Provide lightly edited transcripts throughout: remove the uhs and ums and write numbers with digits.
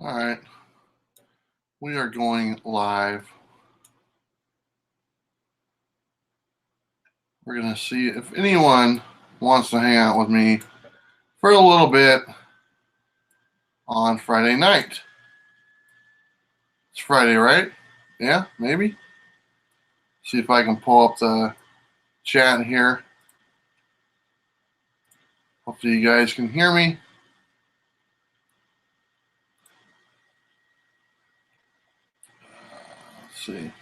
All right. We are going live. We're going to see if anyone wants to hang out with me for a little bit on Friday night. It's Friday, right? Yeah, maybe. See if I can pull up the chat here. Hopefully you guys can hear me. Let's see.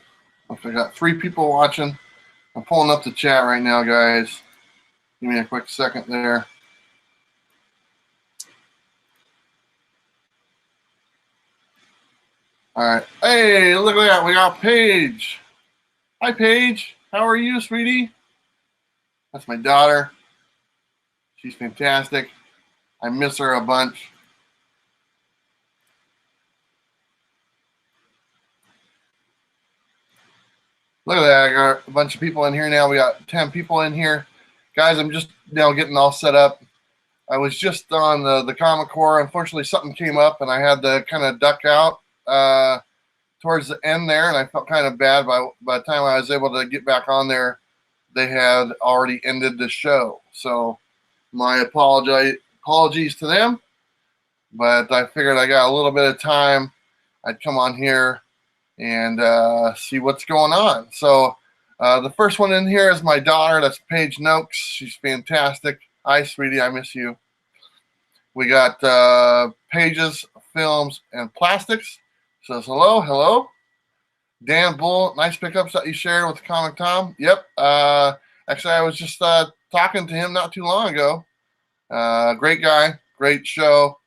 If I got 3 people watching. I'm pulling up the chat right now, guys. Give me a quick second there. All right. Hey, look at that. We got Paige. Hi, Paige. How are you, sweetie? That's my daughter. She's fantastic. I miss her a bunch. Look at that. I got a bunch of people in here now. We got 10 people in here. Guys, I'm just now getting all set up. I was just on the Comic Core. Unfortunately, something came up, and I had to kind of duck out towards the end there, and I felt kind of bad. By the time I was able to get back on there, they had already ended the show. So my apologies to them, but I figured I got a little bit of time. I'd come on here and see what's going on. So the first one in here is my daughter. That's Paige Noakes. She's fantastic. Hi, sweetie. I miss you. We got Pages, Films, and Plastics. Says hello, hello. Dan Bull, nice pickups that you shared with Comic Tom. Yep. Actually, I was just talking to him not too long ago. Great guy, great show.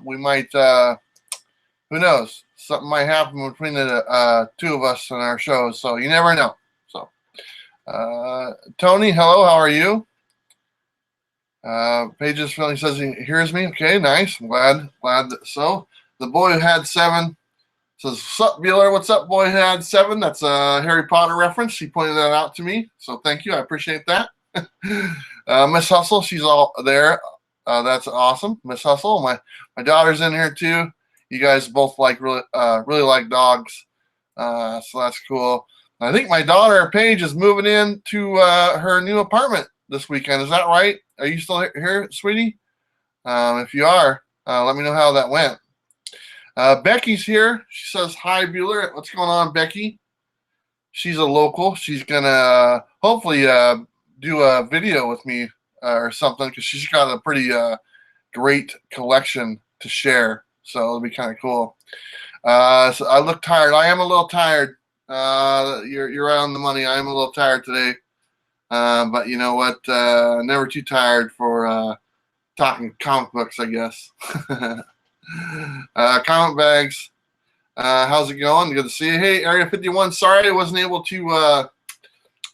We might, who knows? Something might happen between the 2 of us in our shows, so you never know. So, Tony, hello, how are you? Pages Philly says he hears me. Okay, nice. I'm glad that so. The boy who had 7 says, "What's up, Bueller? What's up, boy who had 7?" That's a Harry Potter reference. He pointed that out to me, so thank you. I appreciate that. Miss Hustle, she's all there. That's awesome, Miss Hustle. My daughter's in here too. You guys both really like dogs, so that's cool. I think my daughter Paige is moving in to her new apartment this weekend. Is that right? Are you still here, sweetie? If you are, let me know how that went. Becky's here. She says, "Hi, Bueller." What's going on, Becky? She's a local. She's gonna hopefully do a video with me or something, because she's got a pretty great collection to share. So it'll be kind of cool. So I look tired. I am a little tired. You're right on the money. I am a little tired today. But you know what? Never too tired for talking comic books, I guess. Comic Bags, how's it going? Good to see you. Hey, Area 51. Sorry I wasn't able to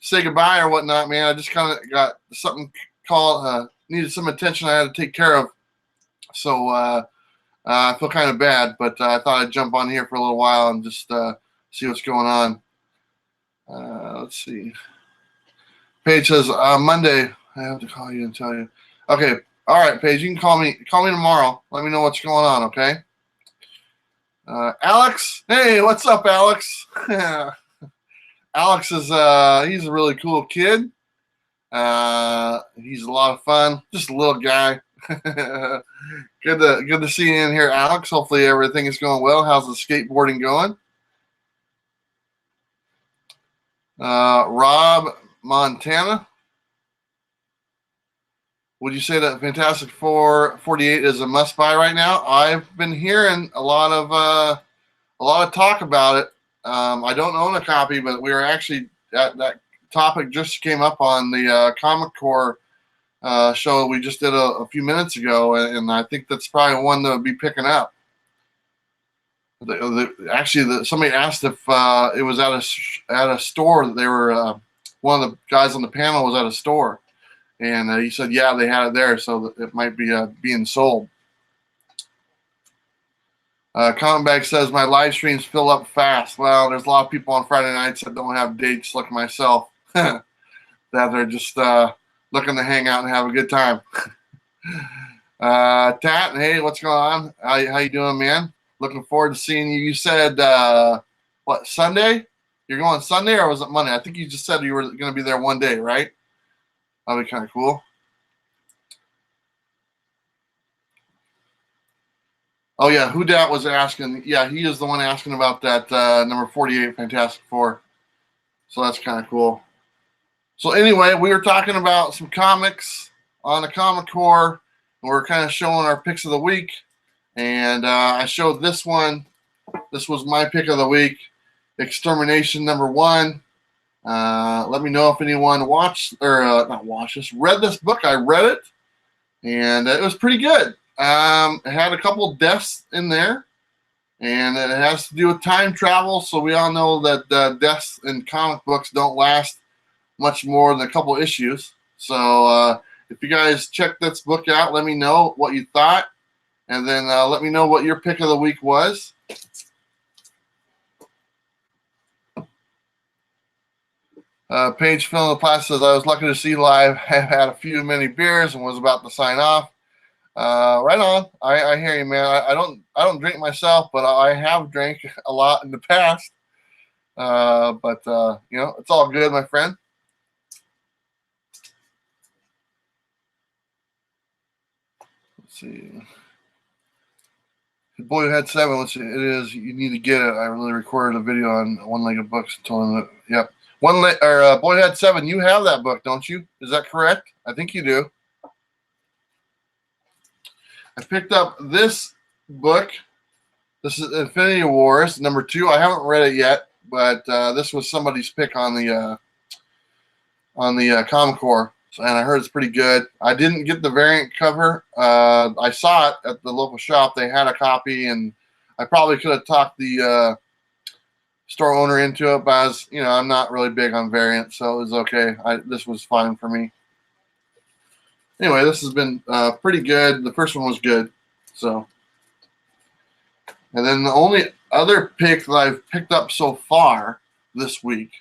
say goodbye or whatnot, man. I just kind of got something called, needed some attention I had to take care of. So I feel kind of bad, but I thought I'd jump on here for a little while and just see what's going on. Let's see. Paige says, Monday, I have to call you and tell you. Okay. All right, Paige, you can call me tomorrow. Let me know what's going on, okay? Alex, hey, what's up, Alex? Alex is he's a really cool kid. He's a lot of fun. Just a little guy. Good to see you in here, Alex. Hopefully everything is going well. How's the skateboarding going? Rob Montana. Would you say that Fantastic Four 48 is a must-buy right now? I've been hearing a lot of talk about it. I don't own a copy, but we were actually that topic just came up on the Comic Core show we just did a few minutes ago, and I think that's probably one that would be picking up. Somebody asked if it was at a store that they were. One of the guys on the panel was at a store. And he said, yeah, they had it there, so it might be being sold. Comic Bag says, my live streams fill up fast. Well, there's a lot of people on Friday nights that don't have dates like myself, that are just looking to hang out and have a good time. Tat, hey, what's going on? How you doing, man? Looking forward to seeing you. You said, what, Sunday? You're going Sunday, or was it Monday? I think you just said you were going to be there one day, right? That'd be kind of cool. Oh, yeah, Who Dat was asking. Yeah, he is the one asking about that number 48 Fantastic Four. So that's kind of cool. So anyway, we were talking about some comics on the Comic Core. And we're kind of showing our picks of the week. And I showed this one. This was my pick of the week. Extermination #1. Let me know if anyone watched, or not watched this, read this book. I read it, and it was pretty good. It had a couple deaths in there, and it has to do with time travel. So we all know that deaths in comic books don't last much more than a couple issues. So if you guys check this book out, let me know what you thought, and then let me know what your pick of the week was. Paige Phil in the class says, I was lucky to see live. I had a few many beers and was about to sign off. Right on. I hear you, man. I don't drink myself, but I have drank a lot in the past. But you know, it's all good, my friend. Let's see. Boyhead 7. Let's see. It is. You need to get it. I really recorded a video on One-Legged Books and told him that. Yep. Boyhead 7. You have that book, don't you? Is that correct? I think you do. I picked up this book. This is Infinity Wars #2. I haven't read it yet, but this was somebody's pick on the Comic Core, and I heard it's pretty good. I didn't get the variant cover. I saw it at the local shop. They had a copy, and I probably could have talked the store owner into it, but I'm not really big on variants, so it was okay. This was fine for me. Anyway, this has been pretty good. The first one was good. So, and then the only other pick that I've picked up so far this week,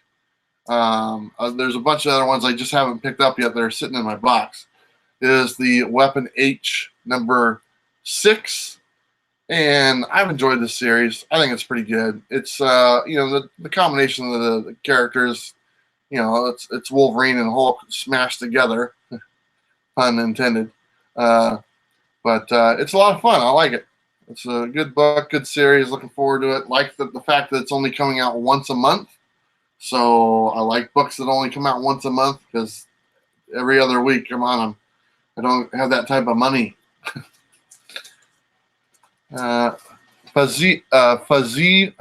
there's a bunch of other ones I just haven't picked up yet that are sitting in my box, is the Weapon H #6. And I've enjoyed this series. I think it's pretty good. It's the combination of the characters, it's Wolverine and Hulk smashed together. Pun intended. But it's a lot of fun. I like it. It's a good book, good series. Looking forward to it. Like the fact that it's only coming out once a month. So I like books that only come out once a month, because every other week I'm on them. I don't have that type of money. Fuzzy Hashi,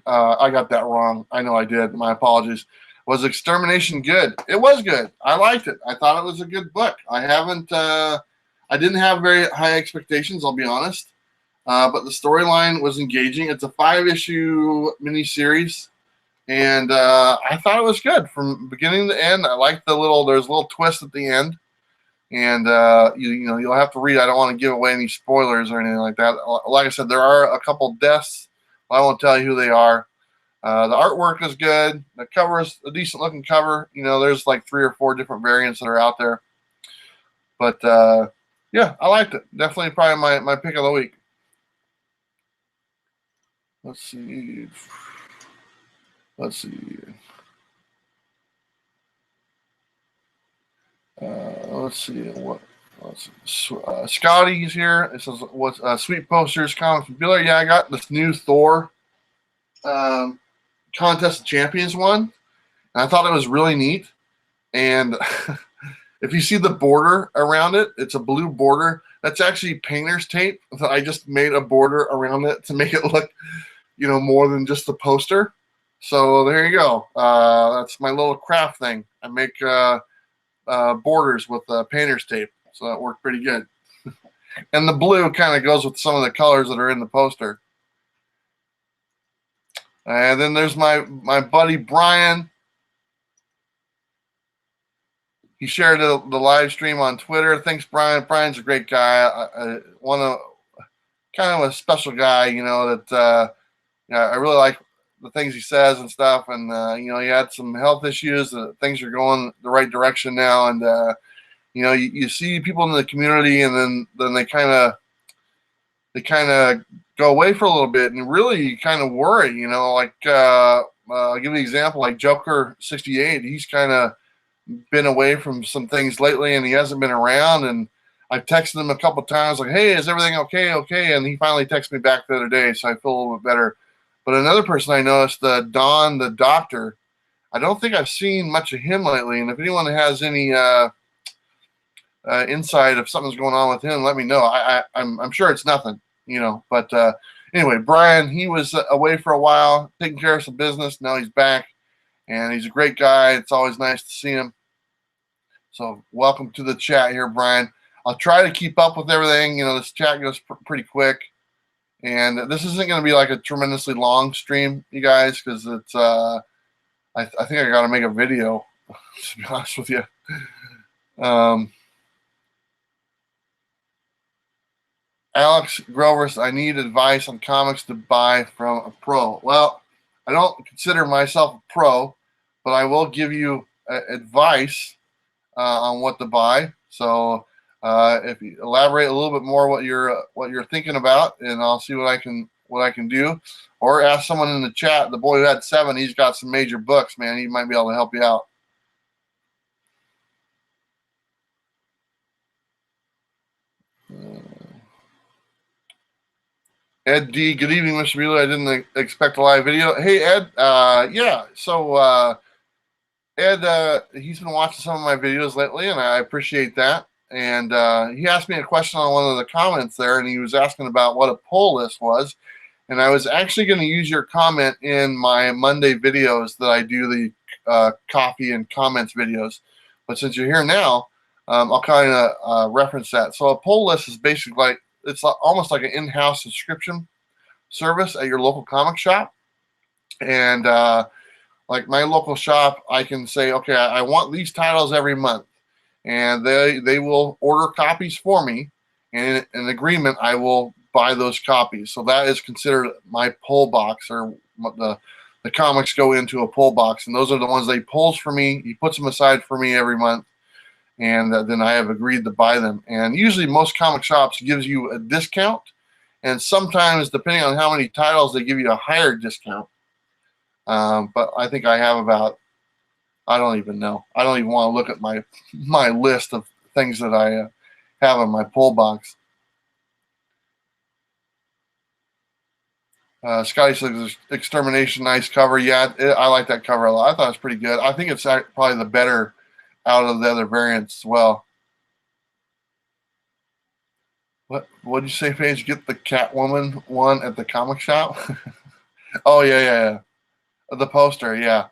I got that wrong. I know I did. My apologies. Was Extermination good? It was good. I liked it. I thought it was a good book. I didn't have very high expectations, I'll be honest. But the storyline was engaging. It's a 5-issue miniseries, and I thought it was good from beginning to end. I liked there's a little twist at the end, and you'll have to read. I don't want to give away any spoilers or anything like that. Like I said, there are a couple deaths. I won't tell you who they are. The artwork is good. The cover is a decent looking cover. There's like 3 or 4 different variants that are out there. But yeah, I liked it. Definitely probably my pick of the week. Let's see. Let's see. Scotty's here. It says, "What's sweet posters, comics from Bueller?" Yeah, I got this new Thor Contest of Champions one, and I thought it was really neat. And if you see the border around it, it's a blue border. That's actually painter's tape that I just made a border around it to make it look, more than just the poster. So there you go. That's my little craft thing. I make borders with painter's tape, so that worked pretty good. And the blue kind of goes with some of the colors that are in the poster. And then there's my buddy Brian. He shared the live stream on Twitter. Thanks, Brian. Brian's a great guy. Kind of a special guy, that I really like the things he says and stuff. And, he had some health issues. Things are going the right direction now. And, you see people in the community, and then they kind of they kind of go away for a little bit and really kind of worry, you know, like I'll give you an example, like Joker 68, he's kind of been away from some things lately and he hasn't been around, and I've texted him a couple times like, hey, is everything okay, and he finally texted me back the other day, so I feel a little bit better. But another person I noticed, Don the doctor, I don't think I've seen much of him lately, and if anyone has any insight if something's going on with him, let me know. I'm sure it's nothing, you know. But anyway, Brian, he was away for a while, taking care of some business. Now he's back, and he's a great guy. It's always nice to see him. So welcome to the chat here, Brian. I'll try to keep up with everything. You know, this chat goes pretty quick, and this isn't going to be like a tremendously long stream, you guys, because it's I think I got to make a video, to be honest with you. Alex Grovers, I need advice on comics to buy from a pro. Well, I don't consider myself a pro, but I will give you advice on what to buy. So if you elaborate a little bit more what you're thinking about, and I'll see what I can do, or ask someone in the chat. The boy who had 7, he's got some major books, man. He might be able to help you out. Ed D, good evening, Mr. Bueller. I didn't expect a live video. Hey, Ed. Yeah, so Ed, he's been watching some of my videos lately, and I appreciate that. And he asked me a question on one of the comments there, and he was asking about what a pull list was. And I was actually going to use your comment in my Monday videos that I do, the coffee and comments videos. But since you're here now, I'll kind of reference that. So a pull list is basically like, it's almost like an in-house subscription service at your local comic shop. And like my local shop, I can say, okay, I want these titles every month, and they will order copies for me, and in agreement, I will buy those copies. So that is considered my pull box, or the comics go into a pull box, and those are the ones they pulls for me. He puts them aside for me every month, and then I have agreed to buy them. And usually most comic shops gives you a discount, and sometimes depending on how many titles, they give you a higher discount. But I think I have about, I don't even know. I don't even want to look at my list of things that I have in my pull box. Scotty says Extermination, nice cover. Yeah, I like that cover a lot. I thought it was pretty good. I think it's probably the better out of the other variants as well. What did you say, Paige? Get the Catwoman one at the comic shop? Oh, yeah. The poster, yeah.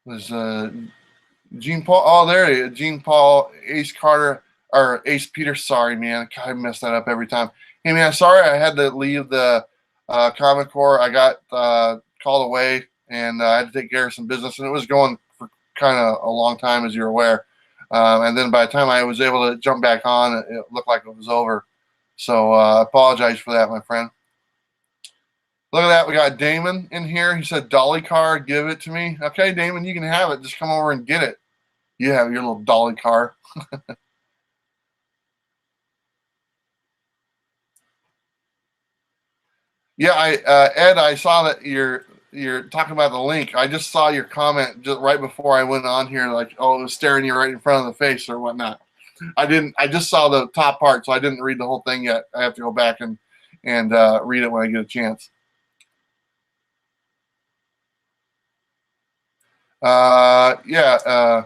There's Gene Paul. Oh, there he is. Gene Paul, Ace Carter, or Ace Peter. Sorry, man. God, I mess that up every time. Hey, man, sorry I had to leave the Comic Core. I got called away, and I had to take care of some business, and it was going for kind of a long time, as you're aware. And then by the time I was able to jump back on, it looked like it was over. So I apologize for that, my friend. Look at that. We got Damon in here. He said, Dolly car, give it to me. Okay, Damon, you can have it. Just come over and get it. You have your little Dolly car. Yeah, Ed, I saw that you're talking about the link. I just saw your comment just right before I went on here, like, oh, it was staring you right in front of the face or whatnot. I just saw the top part, so I didn't read the whole thing yet. I have to go back and read it when I get a chance. Yeah.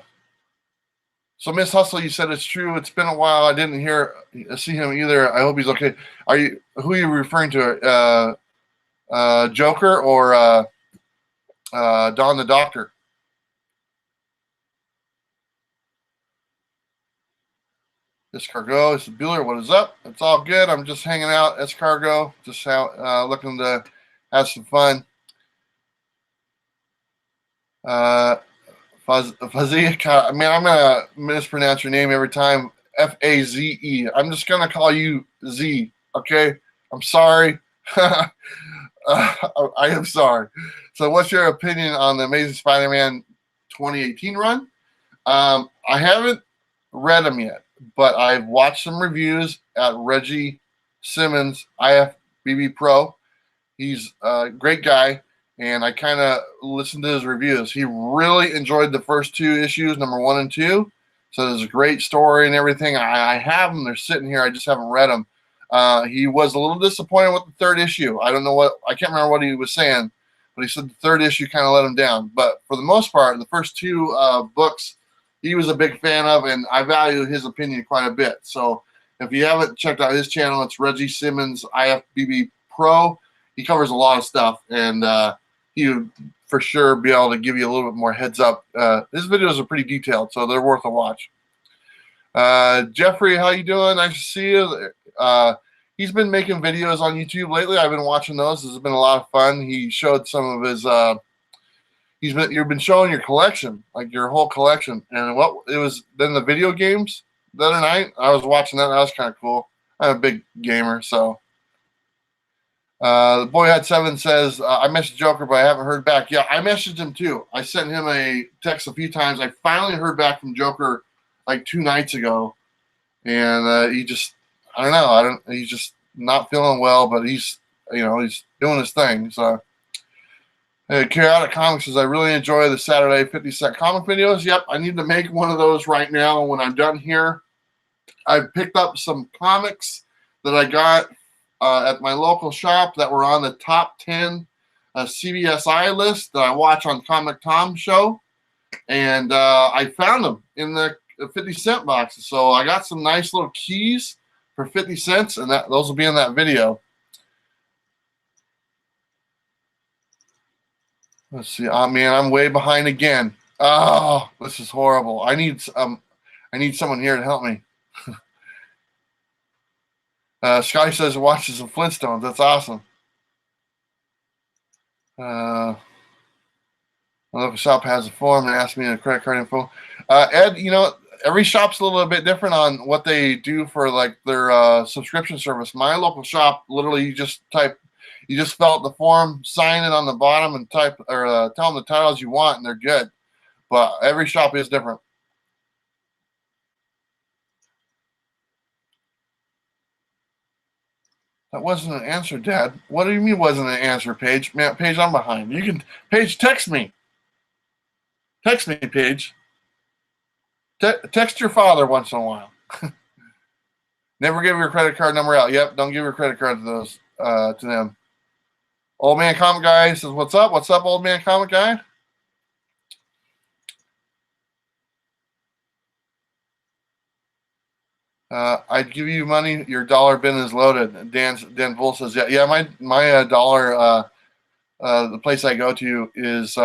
So Miss Hustle, you said it's true. It's been a while. I didn't see him either. I hope he's okay. Who are you referring to? Joker or Don the Doctor? Escargot, this is Bueller. What is up? It's all good. I'm just hanging out. Escargot, just looking to have some fun. Fuzzy, man, I'm gonna mispronounce your name every time. Faze. I'm just gonna call you Z. Okay, I'm sorry. I am sorry. So, what's your opinion on the Amazing Spider-Man 2018 run? I haven't read them yet, but I've watched some reviews at Reggie Simmons, IFBB Pro. He's a great guy, and I kind of listened to his reviews. He really enjoyed the first two issues, number 1 and 2. So there's a great story and everything. I have them. They're sitting here. I just haven't read them. He was a little disappointed with the third issue. I don't know what, I can't remember what he was saying, but he said the third issue kind of let him down. But for the most part, the first two books, he was a big fan of, and I value his opinion quite a bit. So if you haven't checked out his channel, it's Reggie Simmons, IFBB Pro. He covers a lot of stuff, and he would for sure be able to give you a little bit more heads up. His videos are pretty detailed, so they're worth a watch. Jeffrey, how you doing? Nice to see you. He's been making videos on YouTube lately. I've been watching those. This has been a lot of fun. He showed some of his. You've been showing your collection, like your whole collection, and what it was. Then the video games the other night, I was watching that. That was kind of cool. I'm a big gamer, so. The boy had 7 says, I messaged Joker, but I haven't heard back. Yeah, I messaged him too. I sent him a text a few times. I finally heard back from Joker like 2 nights ago, and he just, I don't know, he's just not feeling well, but he's doing his thing. So, Chaotic Comics says, I really enjoy the Saturday 50-cent comic videos. Yep, I need to make one of those right now. When I'm done here, I've picked up some comics that I got at my local shop that were on the top 10 CBSI list that I watch on Comic Tom show, and I found them in the 50-cent boxes. So I got some nice little keys for 50 cents, and those will be in that video. Let's see. Oh man, I'm way behind again. Oh, this is horrible. I need someone here to help me. Sky says watches some Flintstones. That's awesome. My local shop has a form and asked me a credit card info. Ed, every shop's a little bit different on what they do for like their subscription service. My local shop, literally, you just fill out the form, sign it on the bottom, and type or tell them the titles you want, and they're good. But every shop is different. That wasn't an answer, Dad. What do you mean wasn't an answer, Paige? Man, Paige, I'm behind. You can, Paige, text me. Text me, Paige. Text your father once in a while. Never give your credit card number out. Yep, don't give your credit card to those to them. Old Man Comic Guy says, "What's up? What's up, Old Man Comic Guy?" I'd give you money. Your dollar bin is loaded. Dan Bull says, "Yeah. My dollar. The place I go to is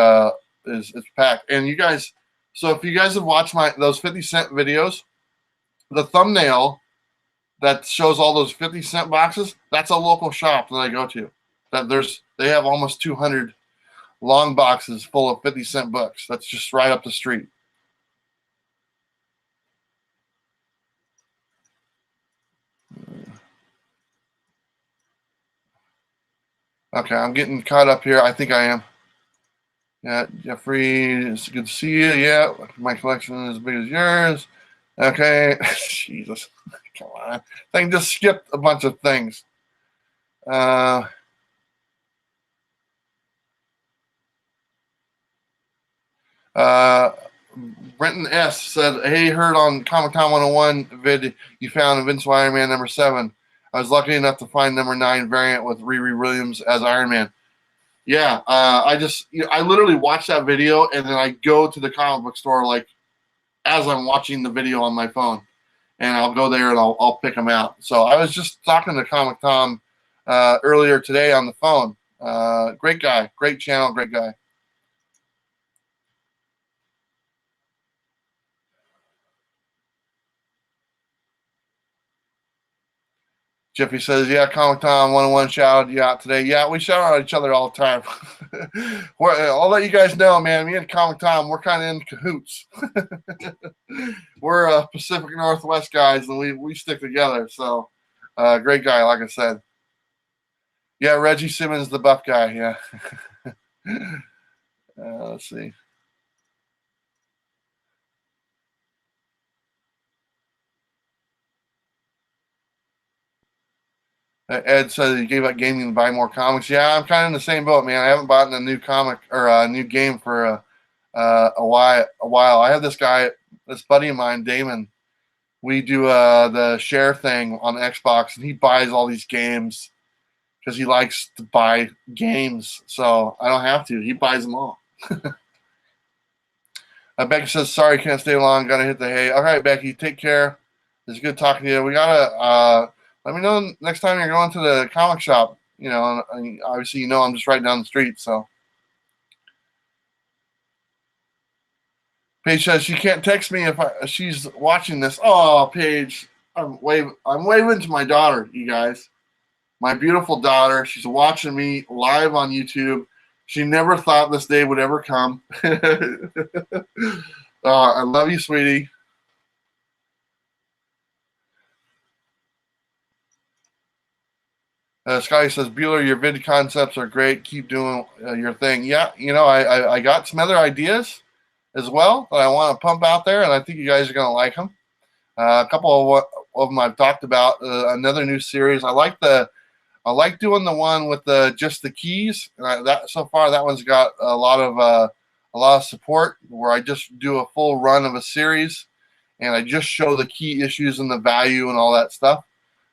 packed." And you guys, so if you guys have watched those 50-cent videos, the thumbnail that shows all those 50-cent boxes, that's a local shop that I go to. They have almost 200 long boxes full of 50-cent books. That's just right up the street. Okay, I'm getting caught up here. I think I am. Yeah, Jeffrey, it's good to see you. Yeah, my collection is as big as yours. Okay, Jesus, come on. I think just skipped a bunch of things. Brenton S. said, "Hey, heard on Comic Con 101 vid you found Invincible Iron Man number 7. I was lucky enough to find number 9 variant with Riri Williams as Iron Man." Yeah, I literally watch that video and then I go to the comic book store like as I'm watching the video on my phone, and I'll go there and I'll pick them out. So I was just talking to Comic Tom earlier today on the phone. Great guy, great channel, great guy. Jeffy says, "Yeah, Comic Tom 101 shouted you out today." Yeah, we shout out each other all the time. I'll let you guys know, man. Me and Comic Tom, we're kind of in cahoots. We're Pacific Northwest guys, and we stick together. So, great guy, like I said. Yeah, Reggie Simmons, the buff guy. Yeah. Let's see. Ed said he gave up gaming to buy more comics. Yeah, I'm kind of in the same boat, man. I haven't bought a new comic or a new game for a while. I have this guy, this buddy of mine, Damon. We do the share thing on Xbox, and he buys all these games because he likes to buy games. So I don't have to. He buys them all. Becky says, "Sorry, can't stay long. Gotta hit the hay." All right, Becky, take care. It's good talking to you. We gotta let me know next time you're going to the comic shop. You know, and obviously, you know, I'm just right down the street. So Paige says she can't text me if she's watching this. Oh, Paige, I'm waving to my daughter. You guys, my beautiful daughter. She's watching me live on YouTube. She never thought this day would ever come. I love you, sweetie. Scotty says, Bueller, your vid concepts are great. Keep doing your thing. Yeah, you know, I got some other ideas as well that I want to pump out there, and I think you guys are going to like them. A couple of them I've talked about. Another new series. I like doing the one with just the keys. That so far that one's got a lot of support. Where I just do a full run of a series, and I just show the key issues and the value and all that stuff.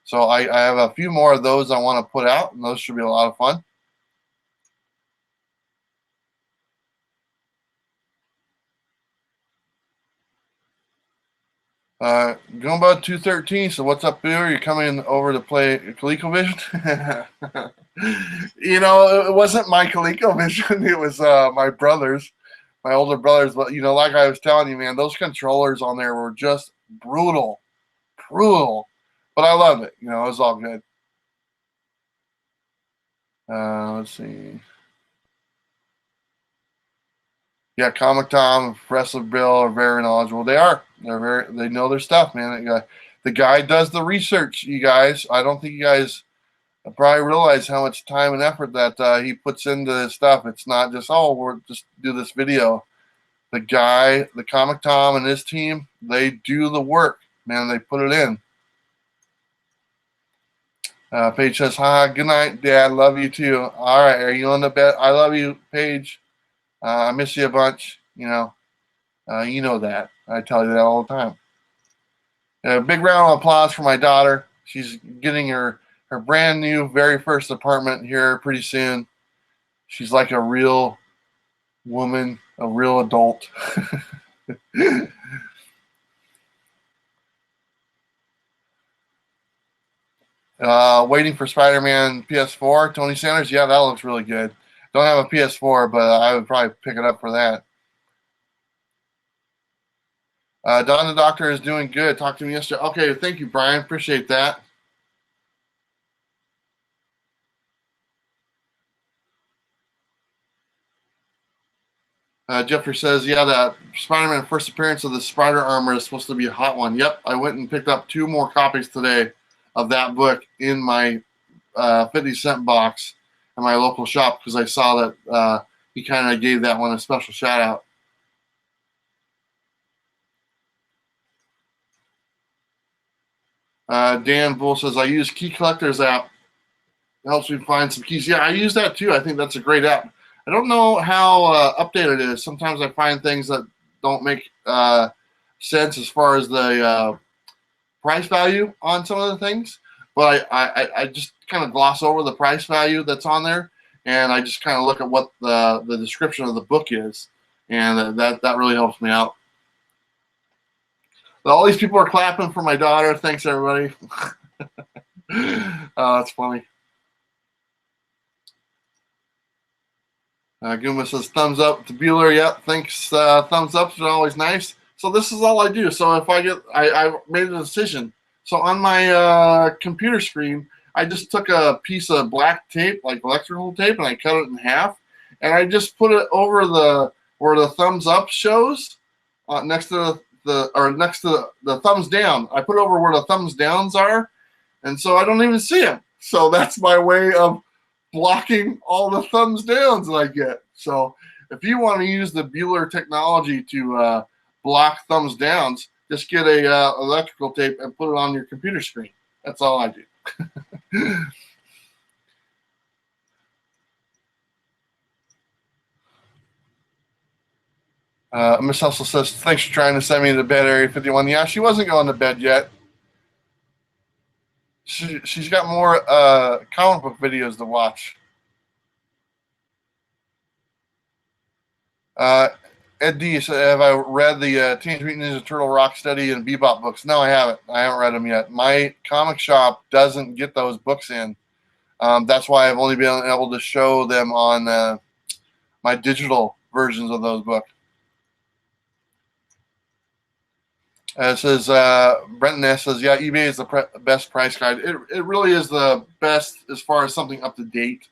So I have a few more of those I want to put out, and those should be a lot of fun. Goomba 213. So what's up, Boo? You're coming over to play ColecoVision? You know, it wasn't my ColecoVision. It was my brother's, my older brothers. But you know, like I was telling you, man, those controllers on there were just brutal. But I loved it. You know, it was all good. Let's see. Yeah, Comic Tom and Wrestler Bill are very knowledgeable. They are. They know their stuff, man. The guy does the research, you guys. I don't think you guys probably realize how much time and effort that he puts into this stuff. It's not just, oh, we'll just do this video. The guy, the Comic Tom and his team, they do the work, man. They put it in. Paige says, "Hi, good night, Dad. Love you too." All right, are you on the bed? I love you, Paige. I miss you a bunch. You know that. I tell you that all the time. A big round of applause for my daughter. She's getting her brand new very first apartment here pretty soon. She's like a real woman, a real adult. Waiting for Spider-Man PS4. Tony Sanders, yeah, that looks really good. Don't have a PS4, but I would probably pick it up for that. Don the Doctor is doing good. Talked to me yesterday. Okay, thank you, Brian. Appreciate that. Jeffrey says, yeah, that Spider-Man first appearance of the spider armor is supposed to be a hot one. Yep, I went and picked up 2 more copies today of that book in my 50-cent box at my local shop because I saw that he kind of gave that one a special shout out. Dan Bull says, I use Key Collectors app. It helps me find some keys. Yeah, I use that too. I think that's a great app. I don't know how updated it is. Sometimes I find things that don't make sense as far as the price value on some of the things. But I just kind of gloss over the price value that's on there, and I just kind of look at what the description of the book is, and that really helps me out. All these people are clapping for my daughter. Thanks, everybody. That's funny. Guma says, thumbs up to Bueller. Yep, thanks. Thumbs ups are always nice. So this is all I do. So if I made a decision. So on my computer screen, I just took a piece of black tape, like electrical tape, and I cut it in half. And I just put it over where the thumbs up shows, next to next to the thumbs down. I put it over where the thumbs downs are, and so I don't even see them. So that's my way of blocking all the thumbs downs that I get. So if you want to use the Bueller technology to block thumbs downs, just get a electrical tape and put it on your computer screen. That's all I do. Miss Hustle says, thanks for trying to send me to bed, Area 51. Yeah, she wasn't going to bed yet. She's got more comic book videos to watch. Ed D said, have I read the Teenage Mutant Ninja Turtle Rocksteady and Bebop books? No, I haven't. I haven't read them yet. My comic shop doesn't get those books in. That's why I've only been able to show them on my digital versions of those books. It says, Brenton S. says, yeah, eBay is the best price guide. It really is the best as far as something up to date.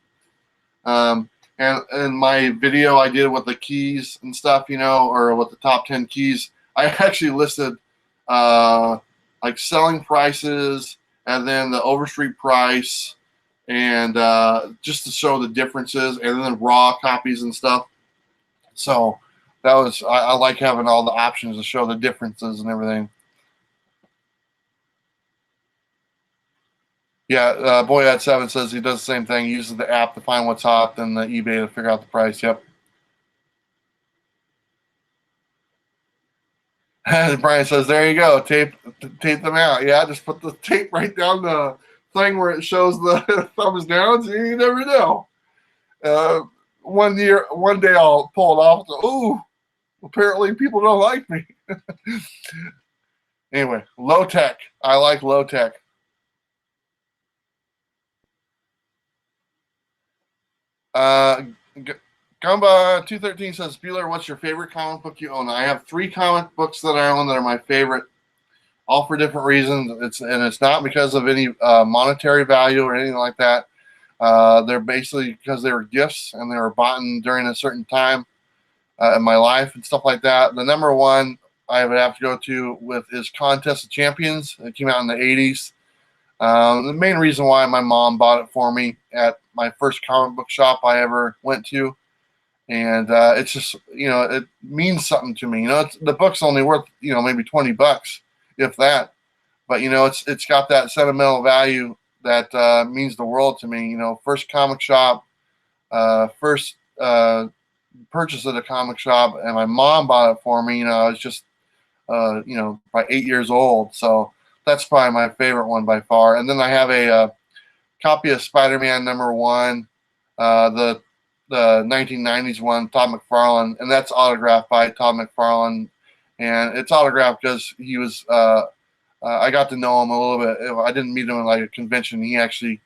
And in my video I did with the keys and stuff, or with the top 10 keys, I actually listed like selling prices and then the Overstreet price and just to show the differences, and then raw copies and stuff. So that was, I like having all the options to show the differences and everything. Yeah, Boy at 7 says he does the same thing. He uses the app to find what's hot, then the eBay to figure out the price. Yep. And Brian says, there you go. Tape them out. Yeah, just put the tape right down the thing where it shows the thumbs down. So you never know. One day I'll pull it off. Ooh, apparently people don't like me. Anyway, low tech. I like low tech. Gumba 213 says, Bueller, what's your favorite comic book you own? I have 3 comic books that I own that are my favorite, all for different reasons. It's not because of any monetary value or anything like that. They're basically because they were gifts and they were bought during a certain time in my life and stuff like that. The number one I would have to go to with is Contest of Champions. It came out in the 80s. The main reason why my mom bought it for me at my first comic book shop I ever went to. And it's just, it means something to me. The book's only worth, maybe $20, if that. But, it's got that sentimental value that means the world to me. First comic shop, first purchase at a comic shop, and my mom bought it for me. I was just, by 8 years old. So that's probably my favorite one by far. And then I have a copy of Spider-Man #1, the 1990s one, Todd McFarlane, and that's autographed by Todd McFarlane. And it's autographed because he was, I got to know him a little bit. I didn't meet him in like a convention. He actually,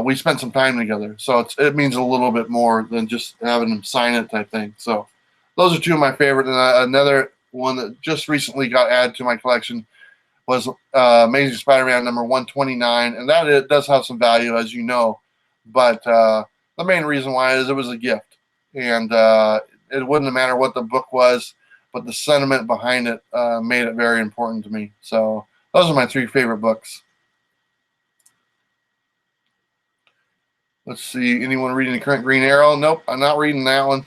we spent some time together. So it means a little bit more than just having him sign it type thing. So those are 2 of my favorite. And another one that just recently got added to my collection was Amazing Spider-Man #129. And that it does have some value, as you know. But the main reason why is it was a gift. And it wouldn't matter what the book was, but the sentiment behind it made it very important to me. So those are my 3 favorite books. Let's see. Anyone reading the current Green Arrow? Nope, I'm not reading that one.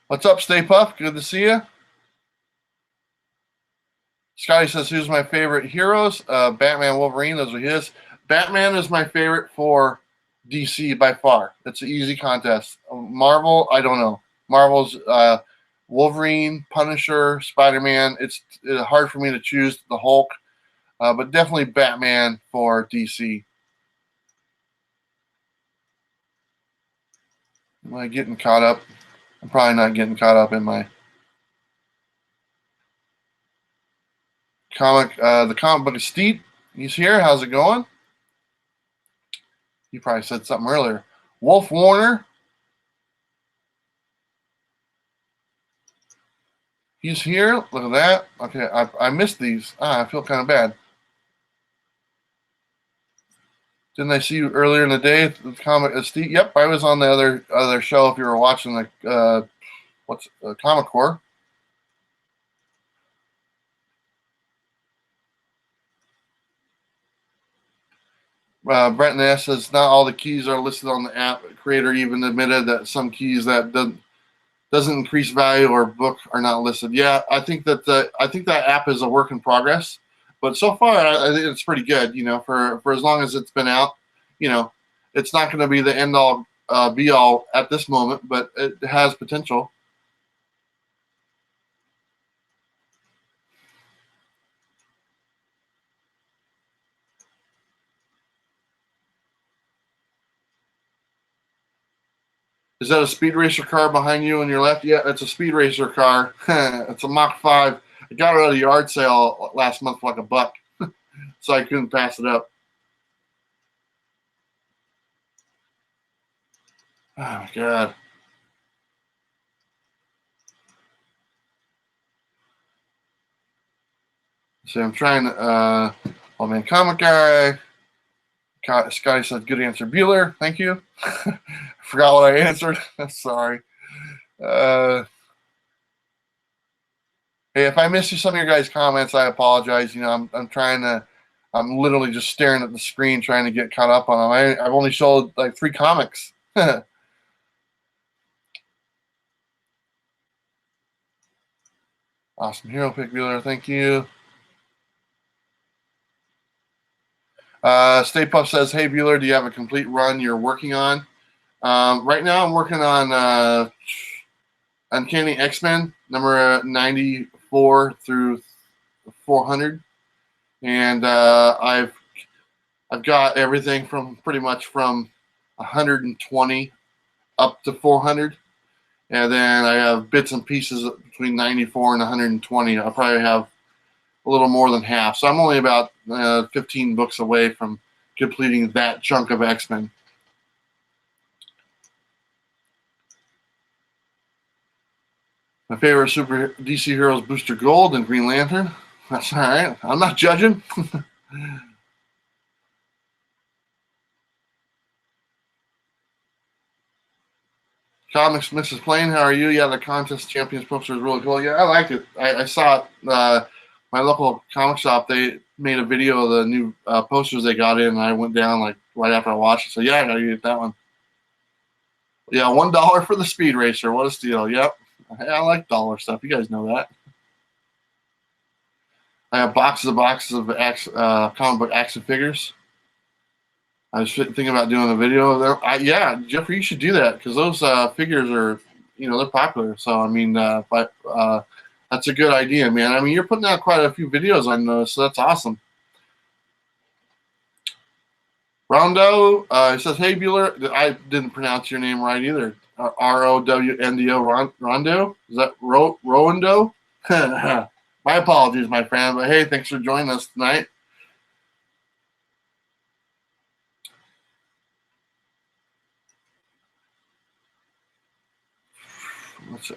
What's up, Stay Puft? Good to see you. Scotty says, who's my favorite heroes? Batman, Wolverine, those are his. Batman is my favorite for DC by far. It's an easy contest. Marvel, I don't know. Marvel's Wolverine, Punisher, Spider-Man. It's hard for me to choose the Hulk, but definitely Batman for DC. Am I getting caught up? I'm probably not getting caught up in my comic. The comic book is Steep. He's here. How's it going? You probably said something earlier. Wolf Warner. He's here. Look at that. Okay, I missed these. I feel kind of bad. Didn't I see you earlier in the day? The comic Steve. Yep, I was on the other show. If you were watching the Comic Core. Brent Ness says not all the keys are listed on the app. Creator even admitted that some keys that doesn't increase value or book are not listed. Yeah, I think that app is a work in progress, but so far I think it's pretty good. For as long as it's been out, it's not going to be the end all be all at this moment, but it has potential. Is that a speed racer car behind you on your left? Yeah, it's a speed racer car. It's a Mach 5. I got it at a yard sale last month for like $1, so I couldn't pass it up. Oh my god. So I'm trying to oh man, comic guy. Scotty said good answer. Bueller, thank you. Forgot what I answered. Sorry. Hey, if I missed you some of your guys' comments, I apologize. I'm trying to. I'm literally just staring at the screen trying to get caught up on them. I've only showed like 3 comics. Awesome hero pick, Bueller. Thank you. Stay Puff says, "Hey Bueller, do you have a complete run you're working on?" Right now, I'm working on Uncanny X-Men number 94 through 400, and I've got everything from pretty much from 120 up to 400, and then I have bits and pieces between 94 and 120. I'll probably have a little more than half, so I'm only about 15 books away from completing that chunk of X-Men. My favorite super DC hero is Booster Gold and Green Lantern. That's all right. I'm not judging. Comics Mrs. Plain, how are you? Yeah, the contest champions poster is really cool. Yeah, I liked it. I saw it. My local comic shop, they made a video of the new posters they got in, and I went down like right after I watched it. So yeah, I gotta get that one. Yeah, $1 for the Speed Racer. What a steal. Yep. I like dollar stuff. You guys know that. I have boxes of comic book action figures. I was thinking about doing a video of them. Yeah, Jeffrey, you should do that because those figures are, they're popular. So I mean, that's a good idea, man. I mean, you're putting out quite a few videos I noticed, so that's awesome. Rondo, he says, "Hey Bueller, I didn't pronounce your name right either. Rowndo, Rondo? Is that Rondo?" My apologies, my friend, but hey, thanks for joining us tonight.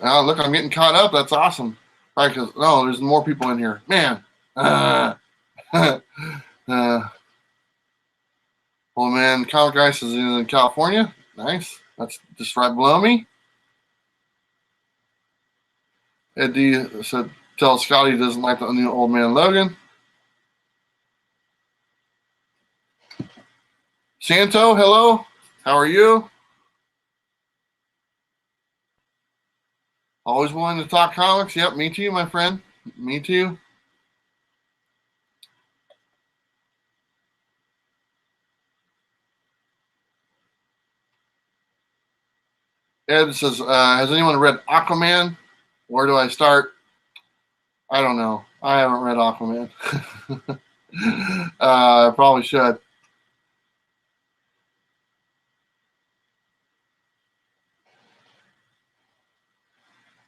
Oh, look, I'm getting caught up. That's awesome. Right, because no, there's more people in here. Man. Well, man, Comic Ice is in California. Nice. That's just right below me. Eddie said, "Tell Scotty he doesn't like the new Old Man Logan." Santo, hello. How are you? Always willing to talk comics. Yep, me too, my friend. Me too. Ed says, "Has anyone read Aquaman? Where do I start?" I don't know. I haven't read Aquaman. I probably should.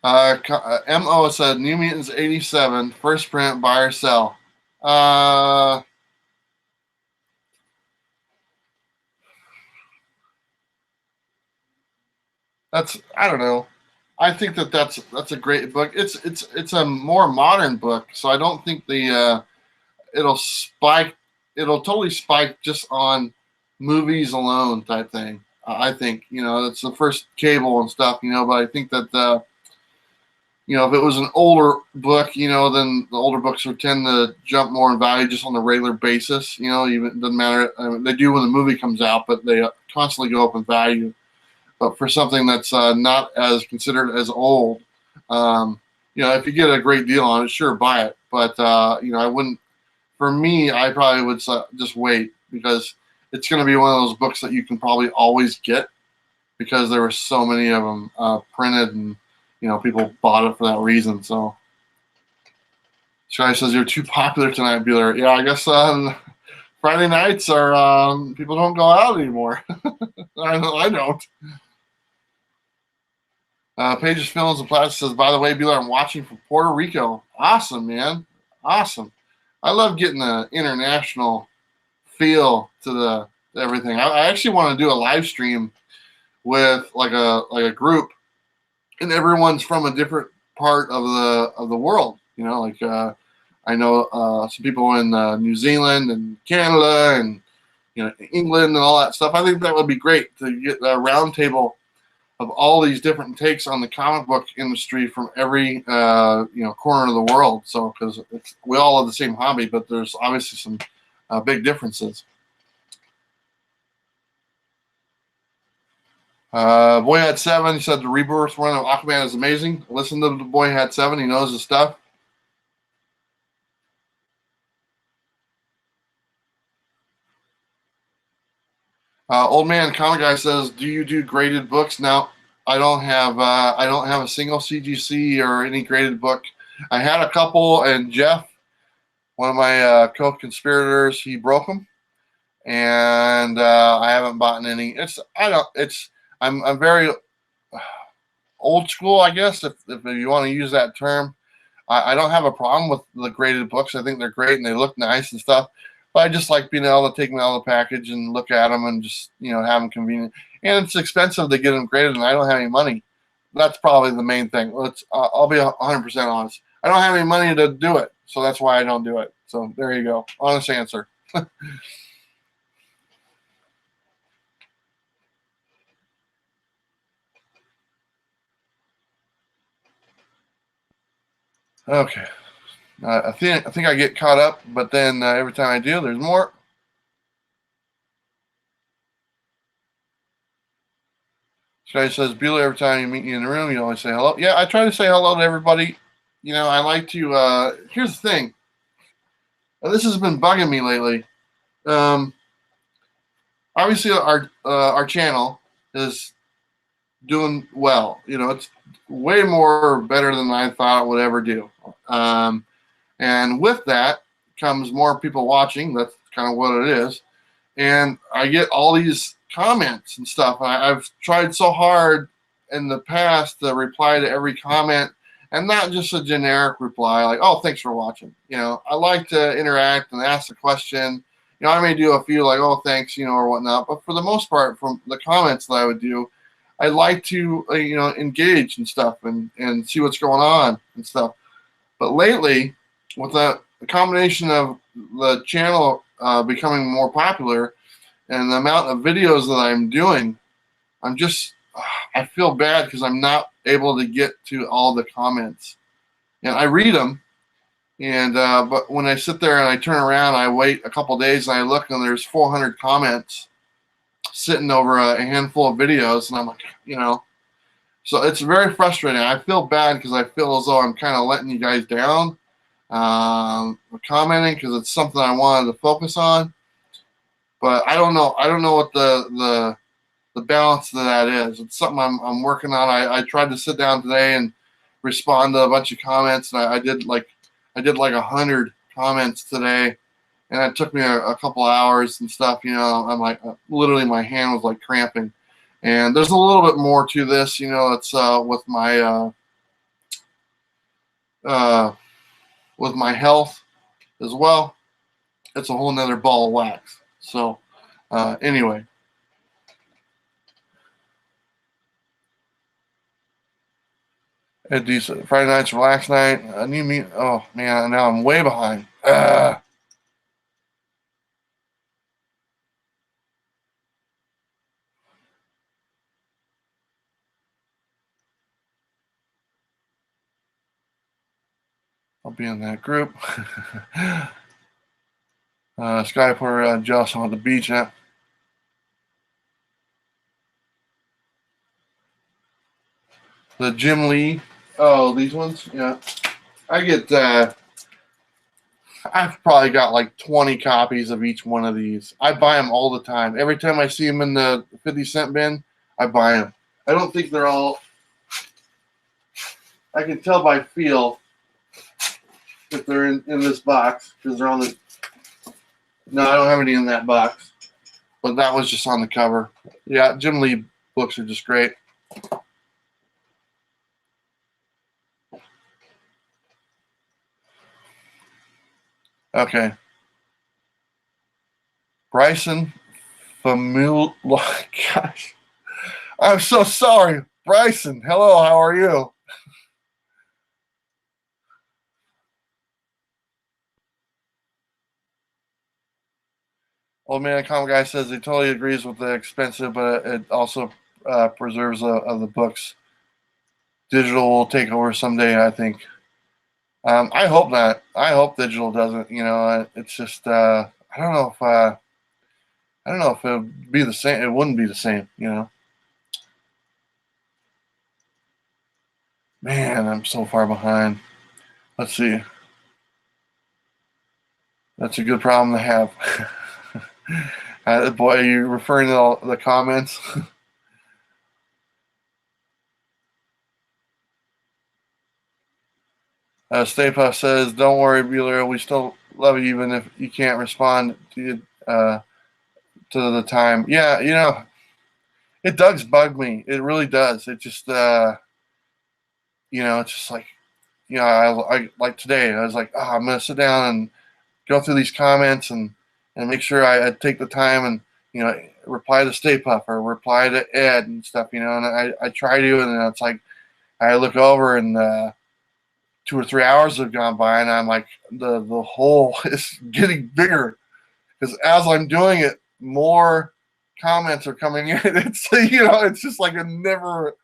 MO said New Mutants 87, first print, buy or sell. I don't know. I think that's a great book. It's a more modern book, so I don't think it'll spike. It'll totally spike just on movies alone type thing. I think it's the first cable and stuff, but I think that if it was an older book, then the older books would tend to jump more in value just on a regular basis. Even it doesn't matter. I mean, they do when the movie comes out, but they constantly go up in value. But for something that's not as considered as old, if you get a great deal on it, sure, buy it. But I wouldn't. For me, I probably would just wait, because it's going to be one of those books that you can probably always get, because there were so many of them printed, and people bought it for that reason. So, Sky says you're too popular tonight, Bueller. Yeah, I guess Friday nights are people don't go out anymore. I don't. Pages Films and Plastic says, by the way, Bueller, I'm watching from Puerto Rico. Awesome, man. Awesome. I love getting the international feel to everything. I actually want to do a live stream with like a group, and everyone's from a different part of the world. I know some people in New Zealand and Canada and England and all that stuff. I think that would be great to get a roundtable of all these different takes on the comic book industry from every corner of the world. So, because we all have the same hobby, but there's obviously some big differences. Boy Had 7, he said the rebirth run of Aquaman is amazing. Listen to the Boy Had 7, he knows his stuff. Old Man Comic Guy says, do you do graded books? Now, I don't have a single CGC or any graded book. I had a couple, and Jeff, one of my co-conspirators, he broke them, and I haven't bought any. I'm very old school, I guess, if you want to use that term. I don't have a problem with the graded books. I think they're great and they look nice and stuff. But I just like being able to take them out of the package and look at them and just have them convenient. And it's expensive to get them graded, and I don't have any money. That's probably the main thing. I'll be 100% honest. I don't have any money to do it, so that's why I don't do it. So there you go. Honest answer. Okay. I think I get caught up, but then every time I do, there's more. This guy says, Bueller, every time you meet me in the room, you always say hello. Yeah, I try to say hello to everybody. I like to. Here's the thing. This has been bugging me lately. Um, Obviously, our channel is doing well. It's way more better than I thought it would ever do. And with that comes more people watching. That's kind of what it is. And I get all these comments and stuff. I've tried so hard in the past to reply to every comment, and not just a generic reply like, oh, thanks for watching. I like to interact and ask a question. I may do a few like, oh, thanks, or whatnot. But for the most part, from the comments that I would do, I like to, engage and stuff, and see what's going on and stuff. But lately, with the combination of the channel becoming more popular and the amount of videos that I'm doing, I feel bad because I'm not able to get to all the comments. And I read them, and but when I sit there and I turn around, I wait a couple days and I look, and there's 400 comments sitting over a handful of videos, and I'm like, so it's very frustrating. I feel bad because I feel as though I'm kind of letting you guys down, commenting, because it's something I wanted to focus on. But I don't know. I don't know what the balance of that is. It's something I'm working on. I tried to sit down today and respond to a bunch of comments, and I did like 100 comments today, and it took me a couple hours and stuff. I'm like, literally my hand was like cramping. And there's a little bit more to this. It's with my health as well. It's a whole nother ball of wax. So anyway. A decent Friday night's relax night. A new meet. Oh man, now I'm way behind. I'll be in that group. Skyport, Josh on the beach. The Jim Lee. Oh, these ones? Yeah. I get, I've probably got like 20 copies of each one of these. I buy them all the time. Every time I see them in the 50-cent bin, I buy them. I don't think they're all, I can tell by feel if they're in this box because they're on the, no, I don't have any in that box, but that was just on the cover. Yeah, Jim Lee books are just great. Okay. Bryson Famul. Gosh, I'm so sorry. Bryson, hello, how are you? Old Man Comic Guy says he totally agrees with the expensive, but it also preserves of the books. Digital will take over someday, I think. I hope not. I hope digital doesn't. You know, it's just I don't know if I don't know if it would be the same. It wouldn't be the same. You know, man, I'm so far behind. Let's see. That's a good problem to have. Boy, are you referring to all the comments? Stay Puft says, "Don't worry, Bueller. We still love you, even if you can't respond to the time." Yeah, you know, it does bug me. It really does. It just, you know, it's just like, you know, I like today. I was like, oh, I'm gonna sit down and go through these comments and make sure I take the time and, you know, reply to Stay Puft or reply to Ed and stuff. You know, and I try to, and then it's like I look over and 2 or 3 hours have gone by, and I'm like, the hole is getting bigger because as I'm doing it, more comments are coming in. It's, you know, it's just like a never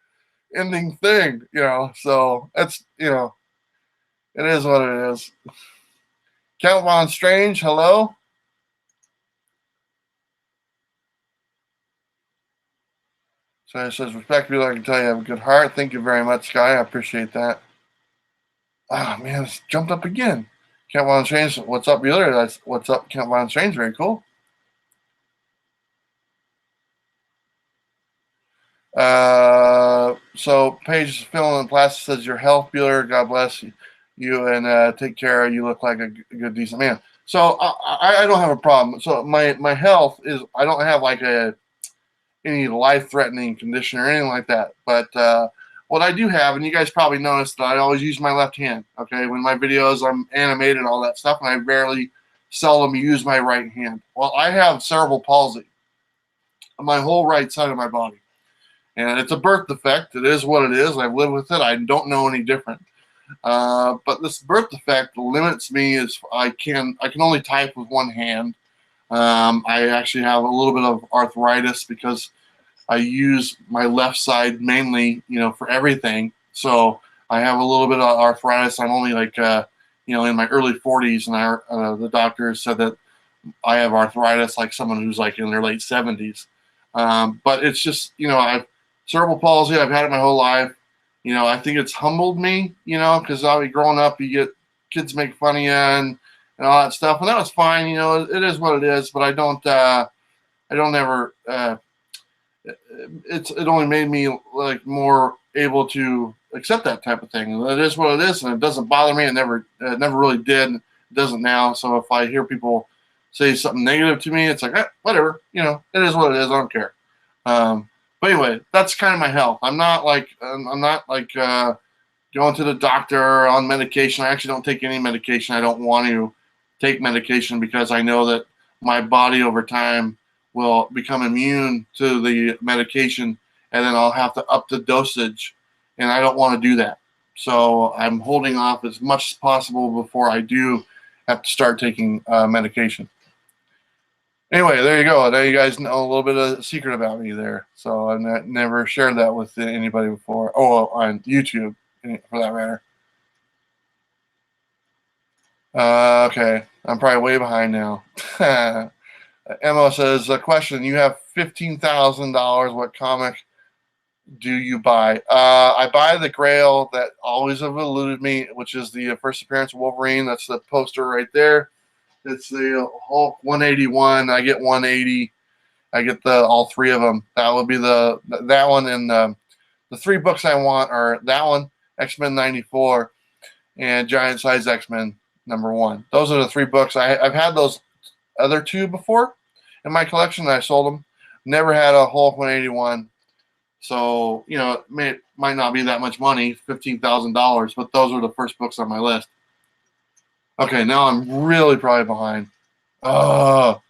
ending thing, you know. So that's, you know, it is what it is. Count Von Strange, hello. So it says, respectfully, I can tell you have a good heart. Thank you very much, Sky. I appreciate that. Ah, man, it's jumped up again. Count Von Strange, what's up, Bueller? That's what's up, Count Von Strange. Very cool. So Paige is filling in plastic says, your health, Bueller. God bless you and take care. You look like a good, decent man. So I don't have a problem. So my health is, I don't have like any life-threatening condition or anything like that. But what I do have, and you guys probably noticed that I always use my left hand. Okay, when my videos, I'm animated and all that stuff, and I seldom use my right hand. Well, I have cerebral palsy on my whole right side of my body. And it's a birth defect. It is what it is. I've lived with it. I don't know any different. But this birth defect limits me as I can only type with one hand. I actually have a little bit of arthritis because I use my left side mainly, you know, for everything. So I have a little bit of arthritis. I'm only like, you know, in my early 40s, and the doctor said that I have arthritis like someone who's like in their late 70s. But it's just, you know, I've cerebral palsy. I've had it my whole life. You know, I think it's humbled me, you know, because I growing up, you get kids make fun of you and all that stuff, and that was fine. You know, it is what it is. But I don't ever. It only made me like more able to accept that type of thing. It is what it is, and it doesn't bother me. It never really did. It doesn't now. So if I hear people say something negative to me, it's like, whatever. You know, it is what it is. I don't care. But anyway, that's kind of my health. I'm not like going to the doctor on medication. I actually don't take any medication. I don't want to take medication because I know that my body over time will become immune to the medication, and then I'll have to up the dosage, and I don't want to do that. So I'm holding off as much as possible before I do have to start taking medication. Anyway, there you go. Now you guys know a little bit of a secret about me there. So I've never shared that with anybody before. Oh, on YouTube, for that matter. Okay, I'm probably way behind now. Emma says, a question, you have $15,000. What comic do you buy? I buy the Grail that always have eluded me, which is the first appearance of Wolverine. That's the poster right there. It's the Hulk 181. I get 180. I get all three of them. That would be that one, and the three books I want are that one, X-Men 94, and Giant Size X-Men #1. Those are the three books. I've had those other two before in my collection. I sold them. Never had a Hulk 181. So, it might not be that much money, $15,000, but those were the first books on my list. Okay, now I'm really probably behind. Oh,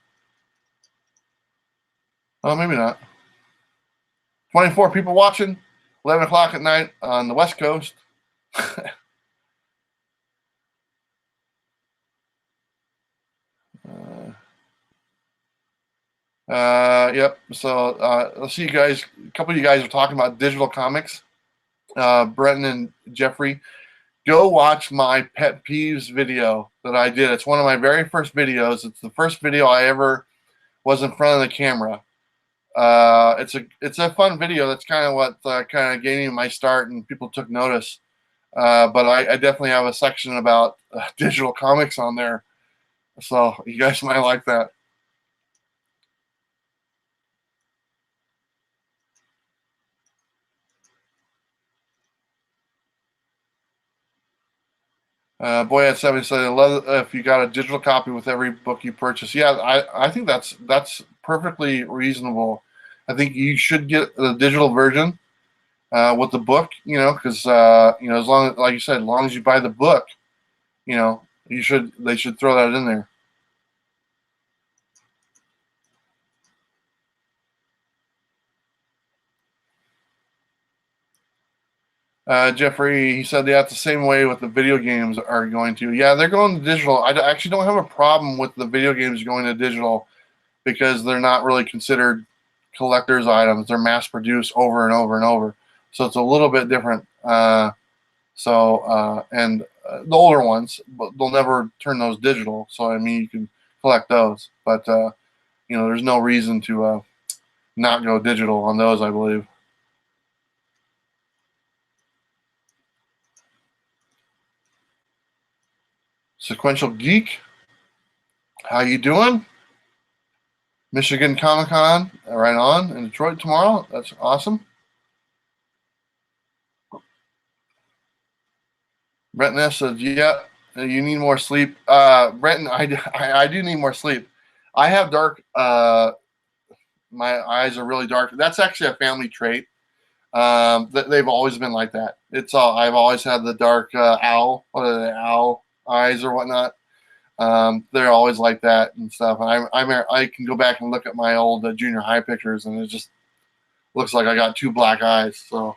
maybe not. 24 people watching, 11 o'clock at night on the West Coast. Yep. So let's see, you guys. A couple of you guys are talking about digital comics. Brenton and Jeffrey, go watch my pet peeves video that I did. It's one of my very first videos. It's the first video I ever was in front of the camera. It's a fun video. That's kind of what kind of gave me my start, and people took notice. But I definitely have a section about digital comics on there, so you guys might like that. Boy at 70 said, I love if you got a digital copy with every book you purchase. Yeah, I think that's perfectly reasonable. I think you should get the digital version with the book, because as long as, like you said, as long as you buy the book, they should throw that in there. Jeffrey, he said that's the same way with the video games are going to. Yeah, they're going to digital. I actually don't have a problem with the video games going to digital because they're not really considered collector's items. They're mass produced over and over and over. So it's a little bit different. And the older ones, but they'll never turn those digital. So, I mean, you can collect those. But, there's no reason to not go digital on those, I believe. Sequential Geek, how you doing? Michigan Comic Con, right on, in Detroit tomorrow. That's awesome. Brenton S says, yeah, you need more sleep. Brenton, I do need more sleep. I have dark, my eyes are really dark. That's actually a family trait. They've always been like that. I've always had the dark owl, what are they, owl eyes or whatnot. They're always like that and stuff. And I can go back and look at my old junior high pictures, and it just looks like I got two black eyes. So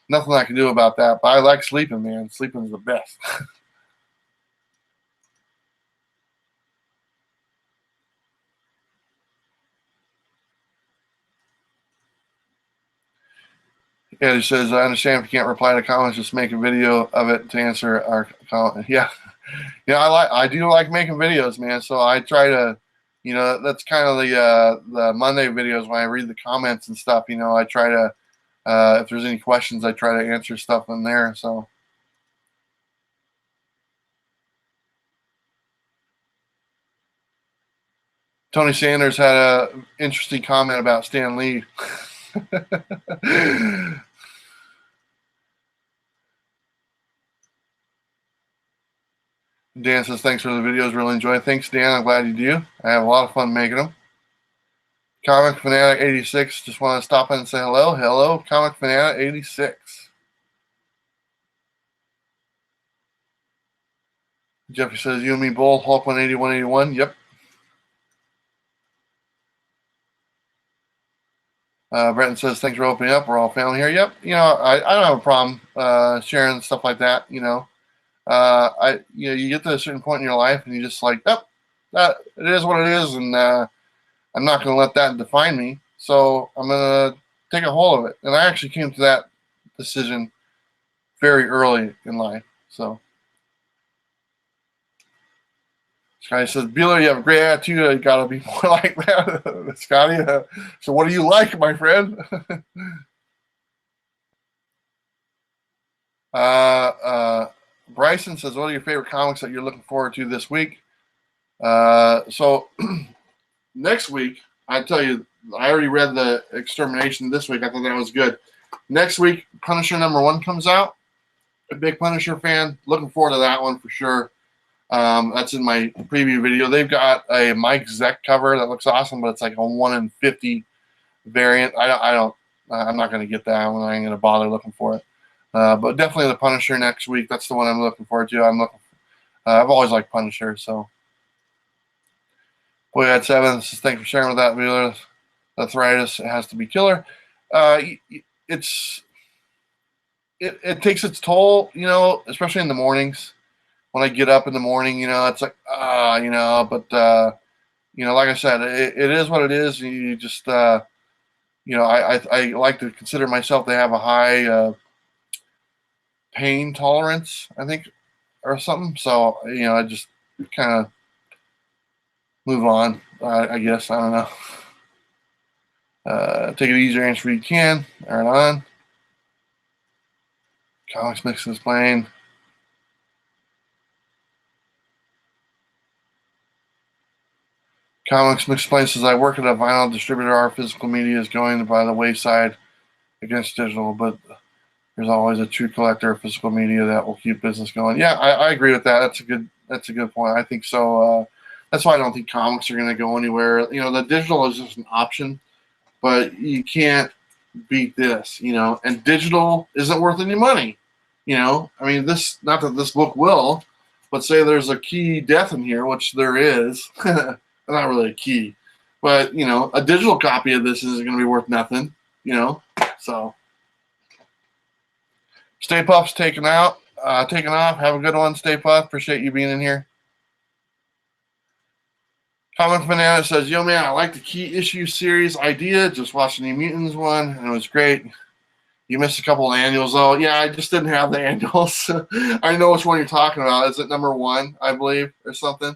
nothing I can do about that. But I like sleeping, man. Sleeping is the best. Yeah, he says, I understand if you can't reply to comments, just make a video of it to answer our comment. Yeah. I do like making videos, man. So I try to, that's kind of the Monday videos when I read the comments and stuff. I try to, if there's any questions, I try to answer stuff in there. So Tony Sanders had a interesting comment about Stan Lee. Dan says, thanks for the videos. Really enjoy it. Thanks, Dan. I'm glad you do. I have a lot of fun making them. Comic Fanatic 86. Just want to stop in and say hello. Hello, Comic Fanatic 86. Jeffrey says, you and me both. Hulk 180, 181. Yep. Brenton says, thanks for opening up. We're all family here. Yep. I don't have a problem sharing stuff like that. You get to a certain point in your life and you just like, that it is what it is, and I'm not going to let that define me. So I'm going to take a hold of it. And I actually came to that decision very early in life. So Scotty says, Bueller, you have a great attitude. You got to be more like that. Scotty, so what do you like, my friend? Bryson says, what are your favorite comics that you're looking forward to this week? So next week, I tell you, I already read the Extermination this week. I thought that was good. Next week, Punisher #1 comes out. A big Punisher fan. Looking forward to that one for sure. That's in my preview video. They've got a Mike Zeck cover that looks awesome, but it's like a 1 in 50 variant. I'm not going to get that one. I ain't going to bother looking for it. But definitely the Punisher next week. That's the one I'm looking forward to. I've always liked Punisher, so. Boy, that's Evan. Thanks for sharing with that, Bueller. Arthritis has to be killer. It takes its toll, especially in the mornings. When I get up in the morning, it's like, but, like I said, it is what it is. You just, I like to consider myself to have a high pain tolerance, I think, or something. So, I just kind of move on, I guess. I don't know. Take it easier, answer what you can. All right, on. Comics Mix is playing. Comics Mix says, I work at a vinyl distributor. Our physical media is going by the wayside against digital, but there's always a true collector of physical media that will keep business going. Yeah, I agree with that. That's a good point. I think so. That's why I don't think comics are going to go anywhere. The digital is just an option, but you can't beat this, and digital isn't worth any money. I mean, not that this book will, but say there's a key death in here, which there is. Not really a key, but a digital copy of this isn't going to be worth nothing, so Stay Puff's taken off. Have a good one, Stay Puff. Appreciate you being in here. Comic Banana says, yo man, I like the key issue series idea. Just watched the New Mutants one and it was great. You missed a couple of annuals though. Yeah, I just didn't have the annuals. I know which one you're talking about. Is it #1, I believe, or something?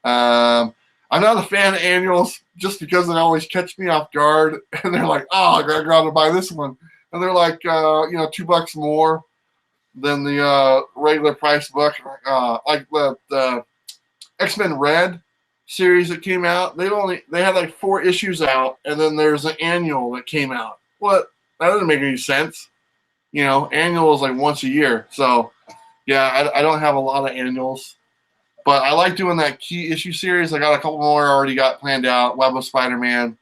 I'm not a fan of annuals just because they always catch me off guard. And they're like, oh, I gotta buy this one. And they're like, $2 more than the regular price book. Like the X-Men Red series that came out. They had like 4 issues out, and then there's an annual that came out. What? That doesn't make any sense. Annual is like once a year. So, yeah, I don't have a lot of annuals. But I like doing that key issue series. I got a couple more already got planned out. Web of Spider-Man,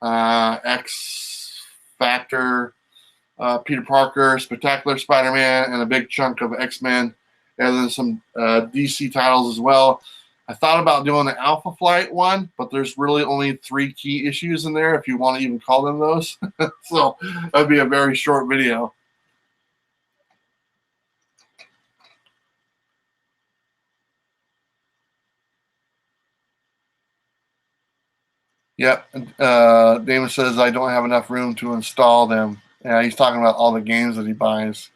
X Factor, Peter Parker, Spectacular Spider-Man, and a big chunk of X-Men. And then some DC titles as well. I thought about doing the Alpha Flight one, but there's really only 3 key issues in there, if you want to even call them those. So that would be a very short video. Yep. Damon says, I don't have enough room to install them. Yeah, he's talking about all the games that he buys.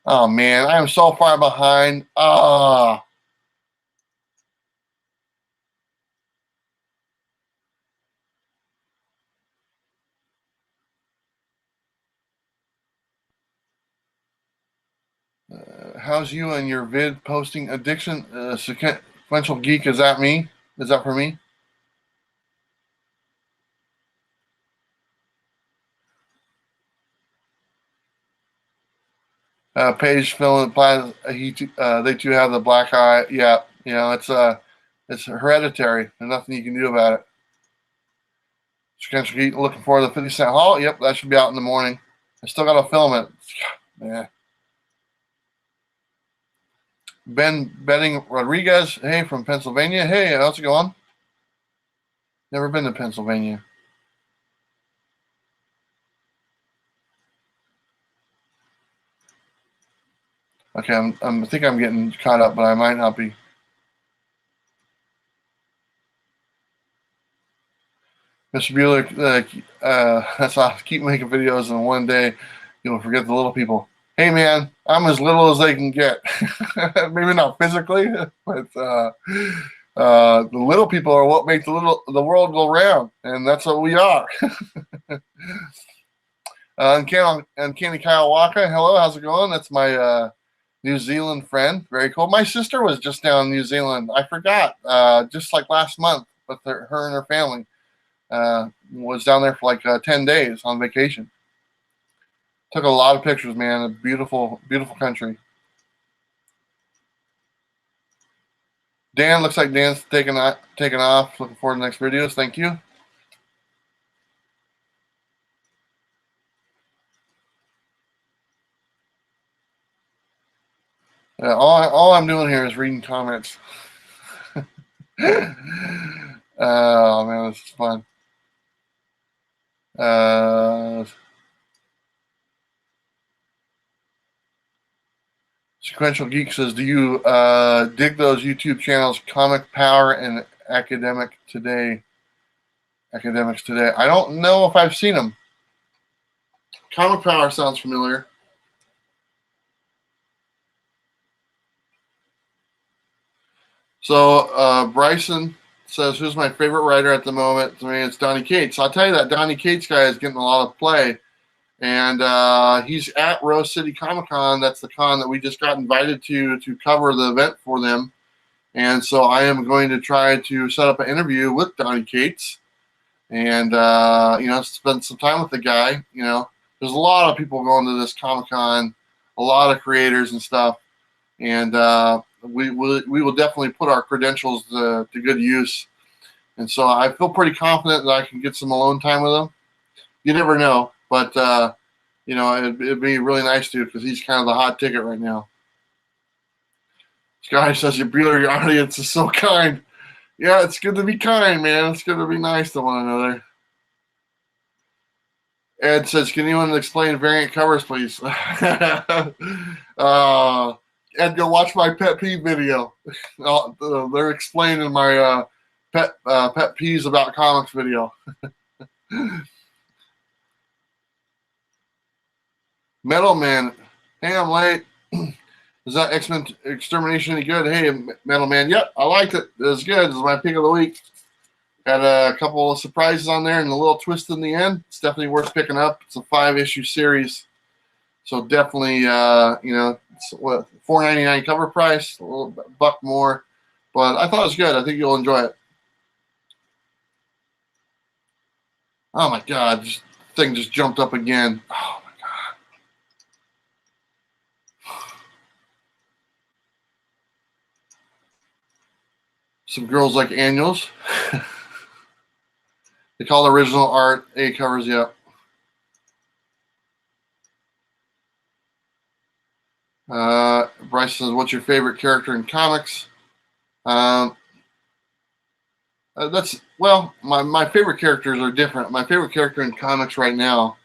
Oh, man, I am so far behind. How's you and your vid posting addiction? Sequential Geek, is that me? Is that for me? Page Phil and Platt, they too have the black eye. Yeah, it's hereditary. There's nothing you can do about it. Sequential Geek looking for the 50-cent haul. Yep, that should be out in the morning. I still got to film it. Yeah. Ben Betting Rodriguez, hey, from Pennsylvania. Hey, how's it going? Never been to Pennsylvania. Okay, I think I'm getting caught up, but I might not be. Mr. Bueller, that's all. Keep making videos, and one day you'll forget the little people. Hey, man, I'm as little as they can get. Maybe not physically, but The little people are what make the world go round, and that's what we are. Uncanny Kyle Walker, hello, how's it going? That's my New Zealand friend. Very cool. My sister was just down in New Zealand. I forgot, just like last month, with her and her family. Was down there for like 10 days on vacation. Took a lot of pictures, man. A beautiful, beautiful country. Dan, looks like Dan's taking off. Looking forward to the next videos. Thank you. All I'm doing here is reading comments. Oh man, this is fun. Sequential Geek says, "Do you dig those YouTube channels, Comic Power and Academics Today? I don't know if I've seen them. Comic Power sounds familiar. So Bryson says, "Who's my favorite writer at the moment?" To me, it's Donny Cates. I'll tell you that Donny Cates guy is getting a lot of play, and he's at Rose City Comic Con. That's the con that we just got invited to cover the event for them. And so I am going to try to set up an interview with Donny Cates, and spend some time with the guy. There's a lot of people going to this Comic Con, a lot of creators and stuff, and we will definitely put our credentials to good use. And so I feel pretty confident that I can get some alone time with him. You never know, but it'd be really nice to, because he's kind of the hot ticket right now. This guy says, your audience is so kind. Yeah, it's good to be kind, man. It's good to be nice to one another. Ed says, "Can anyone explain variant covers, please?" Ed, go watch my pet peeve video. They're explaining my pet peeves about comics video. Metal Man, hey, I'm late. Is that X-Men Extermination any good? Hey, Metal Man, yep, I liked it. It was good. It was my pick of the week. Got a couple of surprises on there and a little twist in the end. It's definitely worth picking up. It's a 5-issue series, so definitely, it's what, $4.99 cover price, a little buck more, but I thought it was good. I think you'll enjoy it. Oh my God, this thing just jumped up again. Oh my God. Some girls like annuals. They call the original art A covers, yep. Bryce says, "What's your favorite character in comics?" My favorite characters are different. My favorite character in comics right now,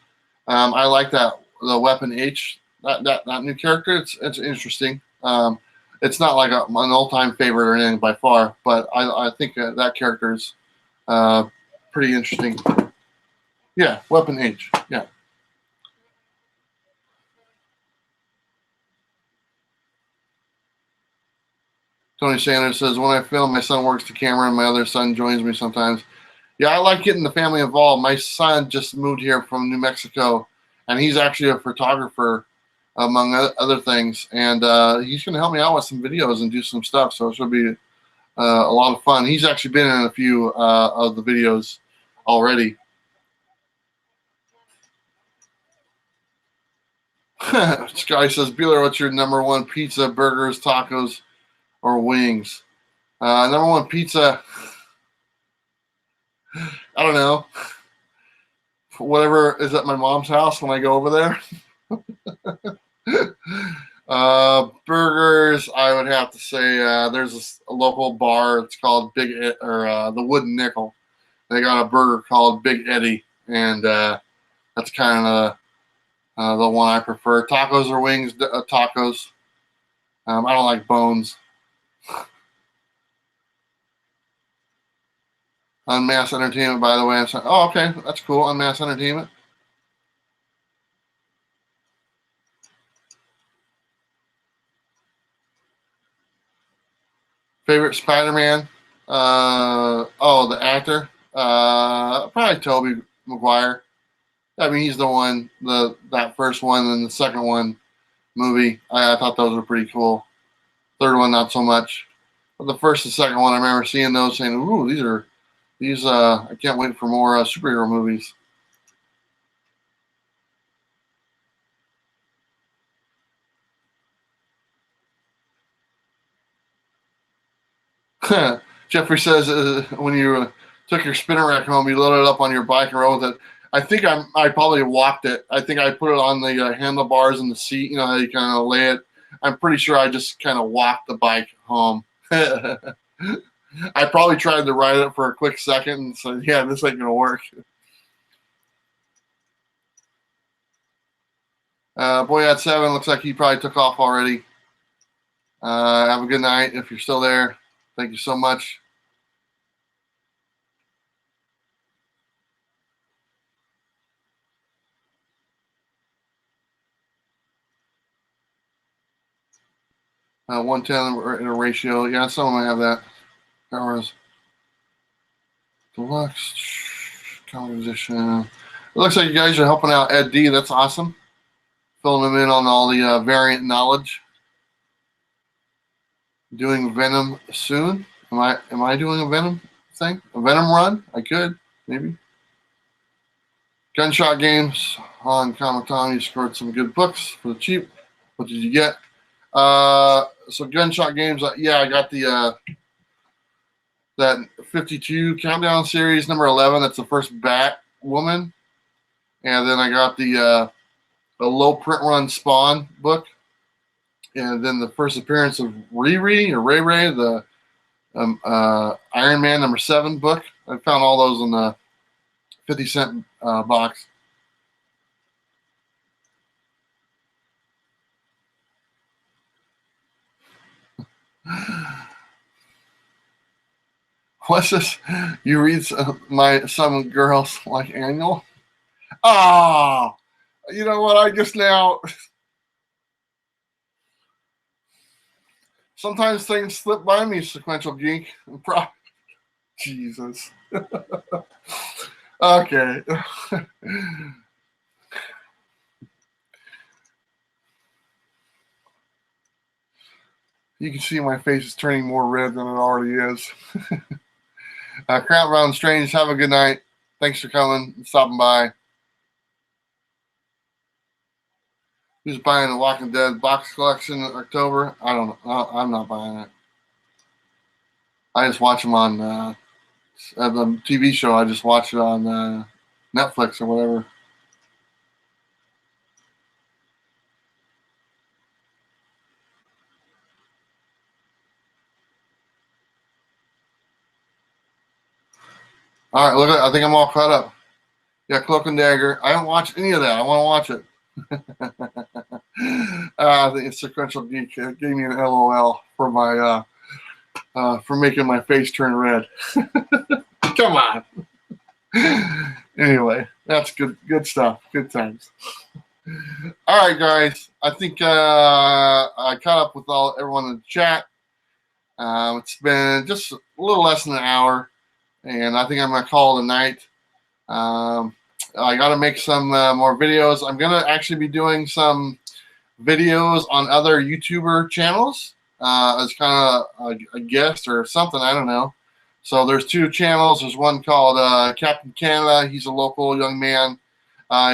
I like the Weapon H, that new character. It's interesting. It's not like an all-time favorite or anything by far, but I think that character is pretty interesting. Yeah, Weapon H. Yeah. Tony Sanders says, "When I film, my son works the camera and my other son joins me sometimes." Yeah, I like getting the family involved. My son just moved here from New Mexico, and he's actually a photographer, among other things. And he's going to help me out with some videos and do some stuff. So it should be a lot of fun. He's actually been in a few of the videos already. Sky says, "Bueller, what's your number one pizza, burgers, tacos, or wings?" Number one pizza, I don't know. Whatever is at my mom's house when I go over there. Burgers, I would have to say there's a local bar. It's called the Wooden Nickel. They got a burger called Big Eddie, and that's kind of the one I prefer. Tacos or wings? Tacos. I don't like bones. Unmasked Entertainment, by the way. I'm saying, oh, okay, that's cool. Unmasked Entertainment. Favorite Spider-Man? Oh, the actor. Probably Toby Maguire. I mean, he's the one, that first one and the second one movie. I thought those were pretty cool. Third one, not so much. But the first and second one, I remember seeing those, saying, "Ooh, these. I can't wait for more superhero movies." Jeffrey says, when you took your spinner rack home, you loaded it up on your bike and rode with it. I think I probably walked it. I think I put it on the handlebars in the seat. You know how you kind of lay it. I'm pretty sure I just kind of walked the bike home. I probably tried to ride it for a quick second and said, "Yeah, this ain't gonna work." Boy at 7 looks like he probably took off already. Have a good night if you're still there. Thank you so much. Uh, 110 in a ratio. Yeah, some of them have that. Powers. Deluxe composition. It looks like you guys are helping out Ed D. That's awesome. Filling him in on all the variant knowledge. Doing Venom soon. Am I doing a Venom thing? A Venom run? I could, maybe. Gunshot Games on Comic Con. You scored some good books for the cheap. What did you get? So Gunshot Games, yeah, I got the that 52 Countdown series, number 11. That's the first Batwoman. And then I got the low print run Spawn book. And then the first appearance of Riri or Ray Ray, the Iron Man number 7 book. I found all those in the 50-cent box. What's this? You read some girls like annual? Oh, you know what? I just now. Sometimes things slip by me, sequential geek. Jesus. Okay. You can see my face is turning more red than it already is. Crowd Round Strange, have a good night. Thanks for coming and stopping by. Who's buying the Walking Dead box collection in October? I don't know. I'm not buying it. I just watch them on the TV show. I just watch it on Netflix or whatever. All right, look at. I think I'm all caught up. Yeah, Cloak and Dagger. I don't watch any of that. I want to watch it. The Sequential Geek gave me an LOL for my for making my face turn red. Come on. Anyway, that's good stuff. Good times. All right, guys. I think I caught up with everyone in the chat. It's been just a little less than an hour, and I think I'm gonna call it a night. I got to make some more videos. I'm gonna actually be doing some videos on other YouTuber channels as kind of a guest or something. I don't know. So there's 2 channels. There's one called Captain Canada. He's a local young man.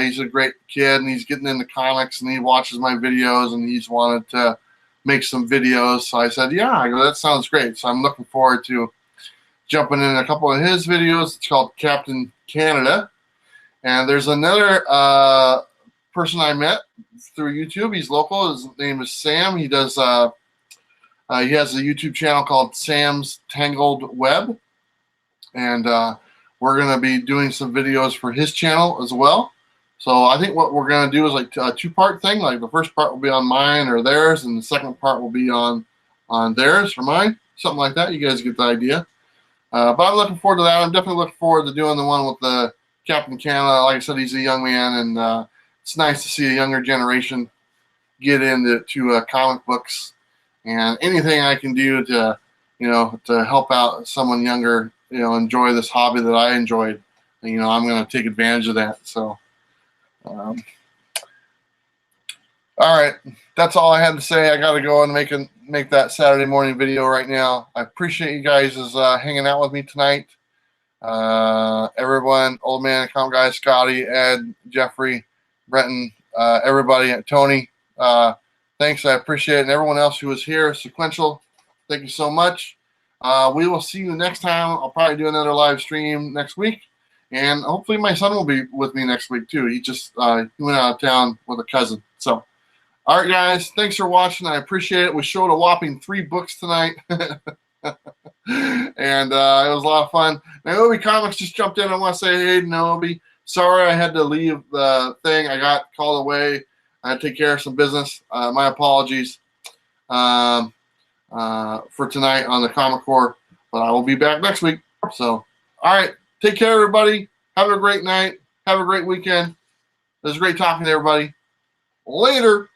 He's a great kid, and he's getting into comics, and he watches my videos, and he's wanted to make some videos. So I said, yeah, I go, that sounds great. So I'm looking forward to jumping in a couple of his videos. It's called Captain Canada. And there's another person I met through YouTube. He's local. His name is Sam. He does. He has a YouTube channel called Sam's Tangled Web, and we're going to be doing some videos for his channel as well. So I think what we're going to do is like a 2-part thing. Like the first part will be on mine or theirs, and the second part will be on theirs or mine, something like that. You guys get the idea. But I'm looking forward to that. I'm definitely looking forward to doing the one with the Captain Canada. Like I said, he's a young man, and it's nice to see a younger generation get into comic books, and anything I can do to to help out someone younger, enjoy this hobby that I enjoyed. And, I'm going to take advantage of that. So, all right, that's all I had to say. I got to go and make that Saturday morning video right now. I appreciate you guys hanging out with me tonight. Everyone, Old Man, Account Guy, Scotty, Ed, Jeffrey, Brenton, everybody, Tony. Thanks, I appreciate it. And everyone else who was here, Sequential, thank you so much. We will see you next time. I'll probably do another live stream next week. And hopefully my son will be with me next week, too. He just he went out of town with a cousin. So, all right, guys, thanks for watching. I appreciate it. We showed a whopping 3 books tonight. And it was a lot of fun. Naomi Comics just jumped in. I want to say, hey, Naomi, sorry I had to leave the thing. I got called away. I had to take care of some business. My apologies for tonight on the Comic Core, but I will be back next week. So, all right, take care, everybody. Have a great night. Have a great weekend. It was great talking to everybody. Later.